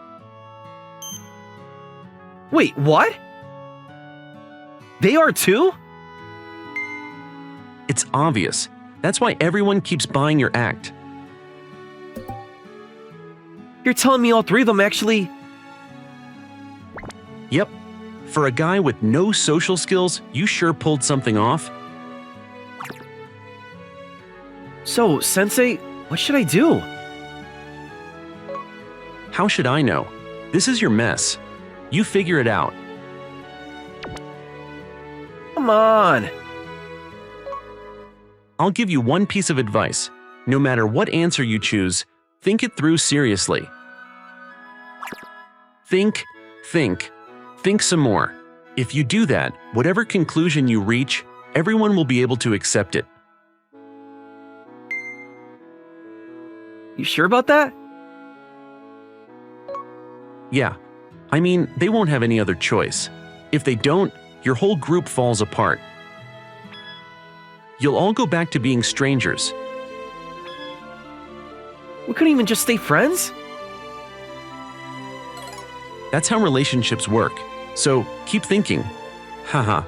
[SPEAKER 2] Wait, what? They are too?
[SPEAKER 1] It's obvious. That's why everyone keeps buying your act.
[SPEAKER 2] You're telling me all three of them actually...
[SPEAKER 1] Yep. For a guy with no social skills, you sure pulled something off.
[SPEAKER 2] So, Sensei, what should I do?
[SPEAKER 1] How should I know? This is your mess. You figure it out.
[SPEAKER 2] Come on.
[SPEAKER 1] I'll give you one piece of advice. No matter what answer you choose, think it through seriously. Think some more. If you do that, whatever conclusion you reach, everyone will be able to accept it.
[SPEAKER 2] You sure about that?
[SPEAKER 1] Yeah. I mean, they won't have any other choice. If they don't, your whole group falls apart. You'll all go back to being strangers.
[SPEAKER 2] We couldn't even just stay friends?
[SPEAKER 1] That's how relationships work. So keep thinking. Haha.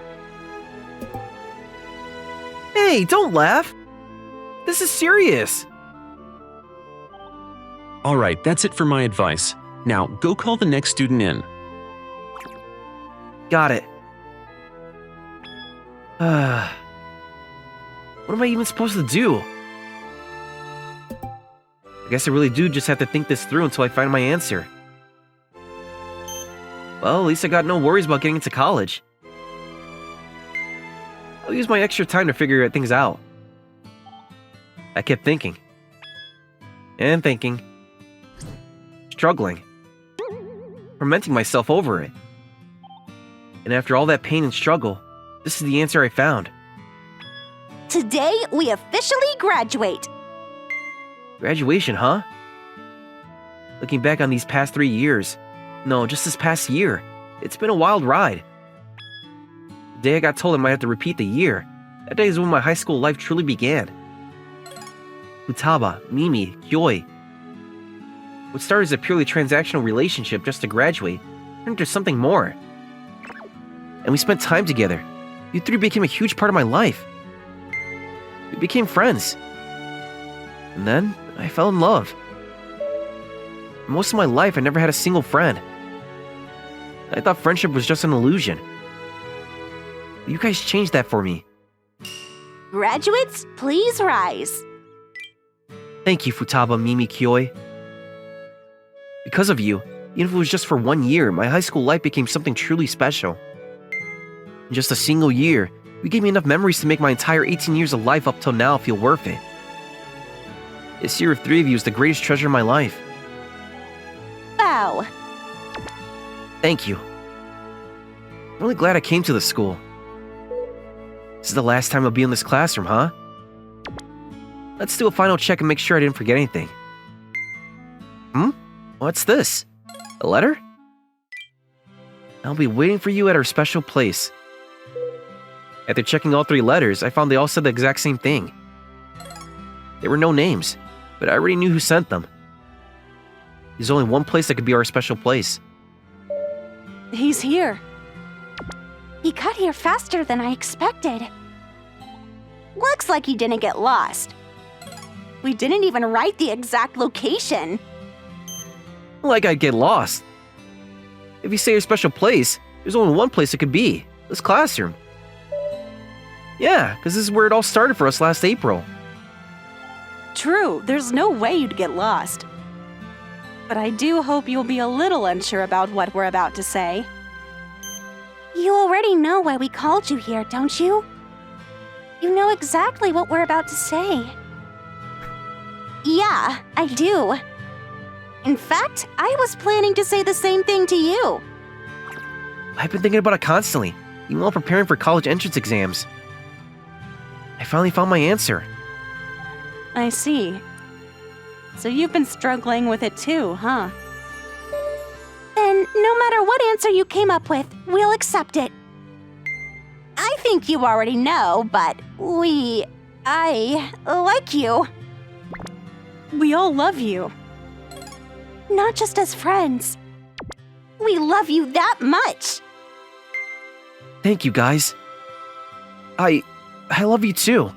[SPEAKER 2] Hey, don't laugh. This is serious.
[SPEAKER 1] All right, that's it for my advice. Now, go call the next student in.
[SPEAKER 2] Got it. What am I even supposed to do? I guess I really do just have to think this through until I find my answer. Well, at least I got no worries about getting into college. I'll use my extra time to figure things out. I kept thinking. And thinking. Struggling. Tormenting myself over it. And after all that pain and struggle, this is the answer I found.
[SPEAKER 4] Today, we officially graduate.
[SPEAKER 2] Graduation, huh? Looking back on these past 3 years, no, just this past year, it's been a wild ride. The day I got told I might have to repeat the year, that day is when my high school life truly began. Futaba, Mimi, Kyoi. What started as a purely transactional relationship just to graduate turned into something more. And we spent time together. You three became a huge part of my life. We became friends. And then, I fell in love. Most of my life, I never had a single friend. I thought friendship was just an illusion. You guys changed that for me.
[SPEAKER 4] Graduates, please rise.
[SPEAKER 2] Thank you, Futaba, Mimi, Kyoi. Because of you, even if it was just for 1 year, my high school life became something truly special. In just a single year, you gave me enough memories to make my entire 18 years of life up till now feel worth it. This year of 3 of you is the greatest treasure in my life.
[SPEAKER 4] Wow.
[SPEAKER 2] Thank you. I'm really glad I came to this school. This is the last time I'll be in this classroom, huh? Let's do a final check and make sure I didn't forget anything. What's this? A letter? I'll be waiting for you at our special place. After checking all 3 letters, I found they all said the exact same thing. There were no names, but I already knew who sent them. There's only one place that could be our special place.
[SPEAKER 3] He's here.
[SPEAKER 4] He got here faster than I expected. Looks like he didn't get lost. We didn't even write the exact location.
[SPEAKER 2] Like I'd get lost. If you say your special place, there's only one place it could be. This classroom. Yeah, because this is where it all started for us last April.
[SPEAKER 3] True, there's no way you'd get lost. But I do hope you'll be a little unsure about what we're about to say.
[SPEAKER 4] You already know why we called you here, don't you? You know exactly what we're about to say. Yeah, I do. In fact, I was planning to say the same thing to you.
[SPEAKER 2] I've been thinking about it constantly, even while preparing for college entrance exams. I finally found my answer.
[SPEAKER 3] I see. So you've been struggling with it too, huh?
[SPEAKER 4] Then, no matter what answer you came up with, we'll accept it. think you already know, but I like you.
[SPEAKER 3] We all love you.
[SPEAKER 4] Not just as friends. We love you that much.
[SPEAKER 2] Thank you, guys. I love you too.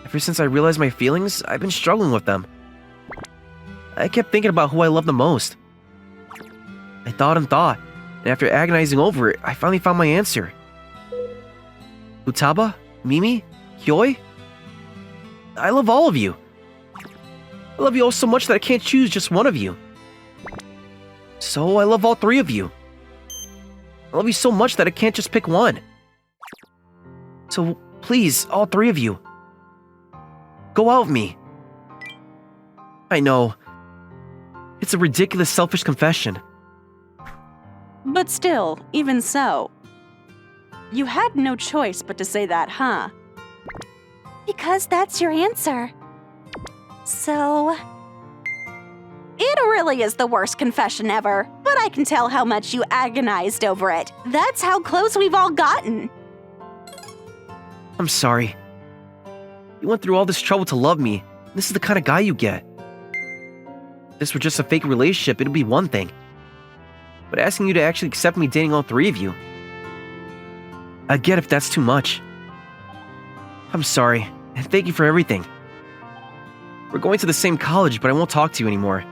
[SPEAKER 2] Ever since I realized my feelings, I've been struggling with them. I kept thinking about who I love the most. I thought and thought, and after agonizing over it, I finally found my answer. Futaba? Mimi? Hyoi? I love all of you. I love you all so much that I can't choose just one of you. So I love all three of you. I love you so much that I can't just pick one. So please, all three of you, go out with me. I know. It's a ridiculous, selfish confession.
[SPEAKER 3] But still, even so, you had no choice but to say that, huh?
[SPEAKER 4] Because that's your answer. So...
[SPEAKER 3] It really is the worst confession ever, but I can tell how much you agonized over it. That's how close we've all gotten.
[SPEAKER 2] I'm sorry. You went through all this trouble to love me. This is the kind of guy you get. If this were just a fake relationship, it'd be one thing. But asking you to actually accept me dating all three of you, I get if that's too much. I'm sorry, and thank you for everything. We're going to the same college, but I won't talk to you anymore.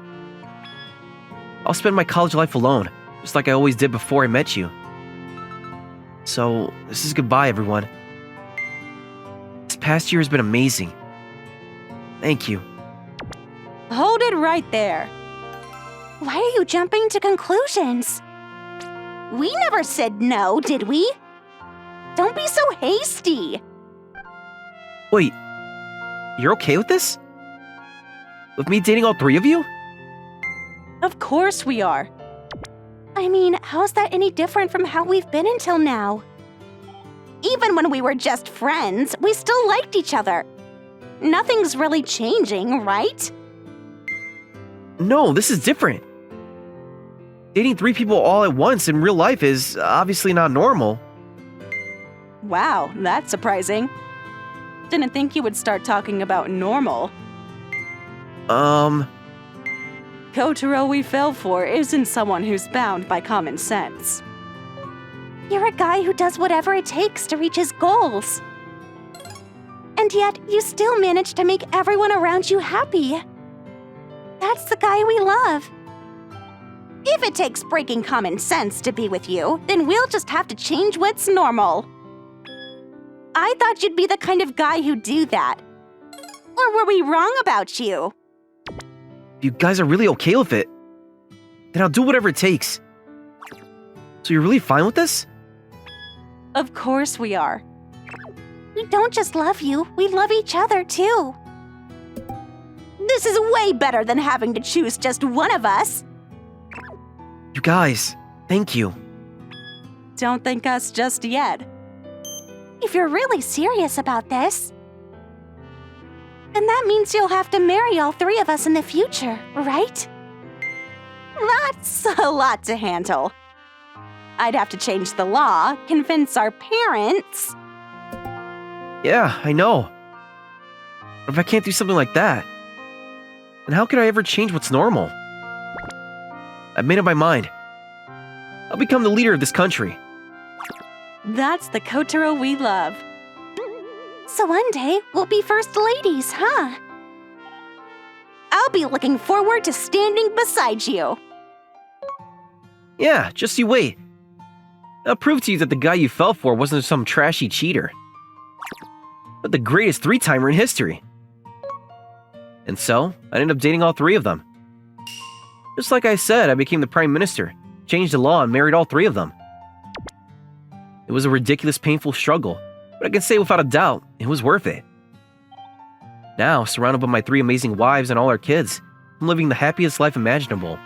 [SPEAKER 2] I'll spend my college life alone, just like I always did before I met you. So, this is goodbye, everyone. This past year has been amazing. Thank you.
[SPEAKER 3] Hold it right there.
[SPEAKER 4] Why are you jumping to conclusions? We never said no, did we? Don't be so hasty.
[SPEAKER 2] Wait, you're okay with this? With me dating all three of you?
[SPEAKER 3] Of course we are.
[SPEAKER 4] I mean, how's that any different from how we've been until now? Even when we were just friends, we still liked each other. Nothing's really changing, right?
[SPEAKER 2] No, this is different. Dating three people all at once in real life is obviously not normal.
[SPEAKER 3] Wow, that's surprising. Didn't think you would start talking about normal. Kotaro we fell for isn't someone who's bound by common sense.
[SPEAKER 4] You're a guy who does whatever it takes to reach his goals. And yet, you still manage to make everyone around you happy. That's the guy we love. If it takes breaking common sense to be with you, then we'll just have to change what's normal. I thought you'd be the kind of guy who'd do that. Or were we wrong about you?
[SPEAKER 2] If you guys are really okay with it, then I'll do whatever it takes. So you're really fine with this?
[SPEAKER 3] Of course we are.
[SPEAKER 4] We don't just love you, we love each other too.
[SPEAKER 3] This is way better than having to choose just one of us.
[SPEAKER 2] You guys, thank you.
[SPEAKER 3] Don't thank us just yet.
[SPEAKER 4] If you're really serious about this, then that means you'll have to marry all three of us in the future, right?
[SPEAKER 3] That's a lot to handle. I'd have to change the law, convince our parents.
[SPEAKER 2] Yeah, I know. But if I can't do something like that, then how could I ever change what's normal? I've made up my mind. I'll become the leader of this country.
[SPEAKER 3] That's the Kotaro we love.
[SPEAKER 4] So one day, we'll be first ladies, huh? I'll be looking forward to standing beside you.
[SPEAKER 2] Yeah, just you wait. I'll prove to you that the guy you fell for wasn't some trashy cheater, but the greatest three-timer in history. And so, I ended up dating all three of them. Just like I said, I became the prime minister, changed the law, and married all three of them. It was a ridiculous, painful struggle, but I can say without a doubt, it was worth it. Now, surrounded by my three amazing wives and all our kids, I'm living the happiest life imaginable.